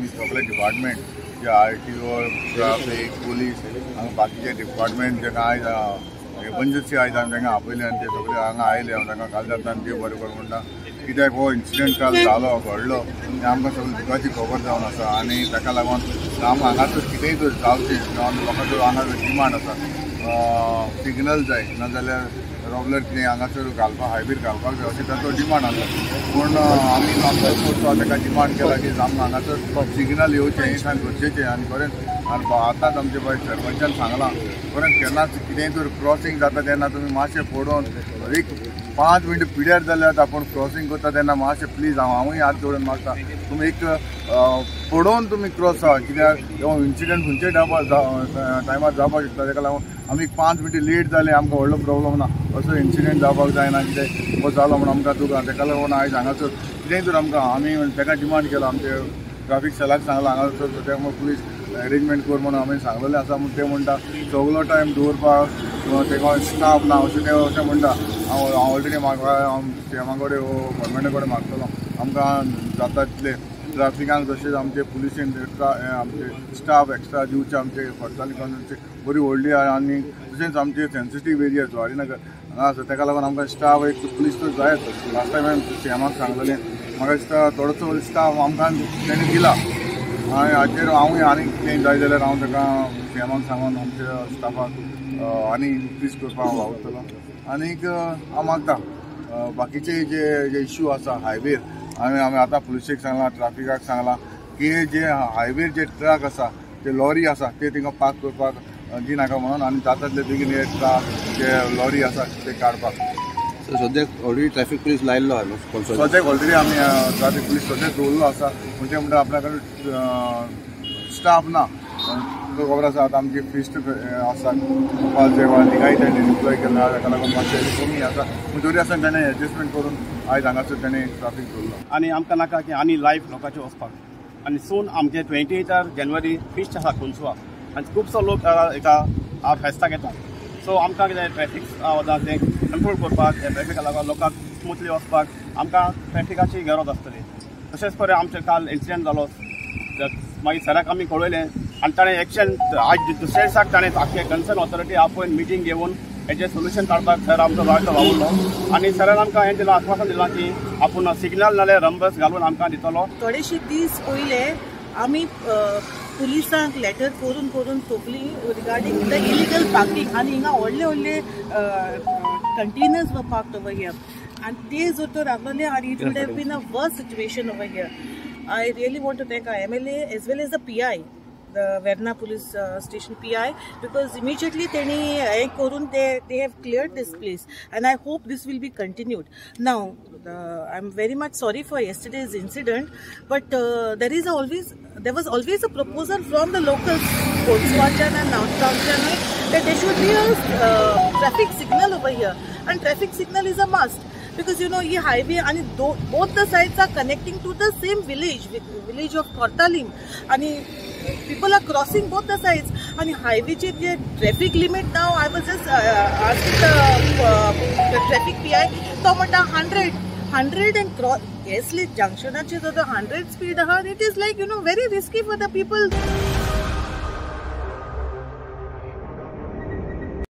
आमी सगळे डिपार्टमेंट जे RTO traffic police हांगा बाकीचे डिपार्टमेंट जेका आयज एमर्जन्सी आयज आमी तांकां आपयले आनी ते सगळे हांगा आयले हांव तांकां काल जाता आनी देव बरें करूं म्हणटा कित्याक हो इन्सिडेंट काल जालो घडलो आनी आमकां सगळी दुखाची खबर जावन आसा आनी ताका लागून आमकां हांगासर कितेंय तर जावचें म्हाका हांगा डिमांड आसा सिग्नल जाय नाजाल्यार रेगुलर कितें हांगासर घालपाक हायवेर घालपाक जाय अशें ताचो डिमांड आसलो पूण आमी आमचो ताका डिमांड केला की आमकां हांगासर सिग्नल येवचें हें सामकें गरजेचें आनी खरेंच आनी आतांच आमचे पळय सरपंचान सांगलां खरेंच केन्नाच कितेंय तर क्रॉसींग जाता तेन्ना तुमी मातशें पडोवन एक 5 मिनटां पिड्यार जाल्यार आपूण क्रॉसींग करता तेन्ना मातशें प्लीज हांवूय हात जोडून मागता तुमी एक पडोवन तुमी क्रॉस आहा कित्याक हो इन्सिडंट खंयच्याय टायमार जावपाक शकता ताका लागून आमी 5 मिनटां लेट जाले आमकां व्हडलो प्रॉब्लम ना असो इन्सिडंट जावपाक जायना कितें हो जालो म्हणून आमकां तुका ताका लागून आयज हांगासर कितेंय तर आमकां आमी ताका डिमांड केला आमचे ट्रॅफिक सेलाक सांगलां हांगासर ताका पुलीस अरेंजमेंट कर म्हणून आमी सांगलेलें आसा म्हूण ते म्हणटा सगळो टायम दवरपाक ताका स्टाफ ना अशें ते म्हणटा हांव ऑलरेडी सीएमा कडेन गव्हर्मेंटा कडेन मागतलो आमकां जाता तितले ट्रॅफिकांक तशेंच आमचे पुलिसेन आमचे स्टाफ एक्स्ट्रा दिवचे आमचे खडसाली कॉन्स्टिट्युन्सी बरी व्हडली आनी तशेंच आमचे सेन्सिटीव एरिया वाडीनगर हांगा आसा ताका लागून आमकां स्टाफ एक पुलीस तर जायच लास्ट टायम हांवें सीएमाक सांगलेलें म्हाका दिसता थोडोसो स्टाफ आमकां तेणी दिला आनी हाचेर हांवूय आनी कितेंय जाय जाल्यार हांव ताका सीएमाक सांगून आमच्या स्टाफाक आनी इनक्रीज करपाक हांव वावरतलो आनीक हांव मागता बाकीचे जे इश्यू आसा हायवेर आमी आतां पुलिसेक सांगलां ट्रॅफिकाक सांगलां की जे हायवेर जे ट्रक आसा ते लॉरी आसा ते थिंगा पार्क करपाक दिनाका म्हणून आनी जाता तितले बेगीन हे ट्रक जे लॉरी आसा ते काडपाक सद्याक ऑलरेडी ट्रॅफिक पुलीस लायल्लो आसा सद्याक ऑलरेडी आमी ट्रॅफिक पुलीस सद्याक दवरलो आसा म्हणजे म्हणटा आपल्या कडेन स्टाफ ना तुका खबर आसा आतां आमची फिस्ट आसा गोपाल जेवाळ तिगाय तेणें डिप्लॉय केला ताका लागून मातशें कमी आसा पूण तरी आसतना तेणें एडजस्टमेंट करून आयज हांगासर तेणें ट्रॅफिक दवरलो आनी आमकां नाका की आनी लायफ लोकांचे वचपाक आनी सून आमचे 28 जानेवारी फिस्ट आसा कोणसुआ आनी खुबसो लोक एका फेस्ताक येता सो आमकां कितें ट्रॅफिक तें कंट्रोल करपाक ट्रॅफिका लागून लोकांक स्मुथली वचपाक आमकां ट्रॅफिकाची गरज आसतली तशेंच पळय आमचे काल इन्सिडंट जालो मागीर सराक आमी कळयलें आनी ताणें एक्शन आज दुसऱ्या दिसाक ताणें आख्खे कन्सर्न ऑथॉरिटी आपयन मिटींग घेवन हेजें सोल्युशन काडपाक सर आमचो रायतो वावुरलो आनी सरान आमकां हें दिलां आश्वासन दिलां की आपूण सिग्नल नाल्यार रंबस घालून आमकां दितलो थोडेशे दीस पयले आमी पुलिसांक लेटर करून करून तोपली रिगार्डींग द इलिगल पार्किंग आनी हिंगा व्हडले व्हडले containers were parked over here and they zoto ragale and it would have been a worse situation over here. I really want to thank our MLA as well as the PI, the Verna police station PI, because immediately they have cleared this place and I hope this will be continued. Now I'm very much sorry for yesterday's incident, but there was always a proposal from the locals, Kotswajan and Nautchan, that there should be a traffic signal over here, and traffic signal is a must. Because you know, this highway and both the sides are connecting to the same village of Kortalim, and people are crossing both the sides. And highway the traffic limit now. I was just asking the traffic PI, so 100 and cross. Yes, junction the 100 speed. It is like, you know, very risky for the people.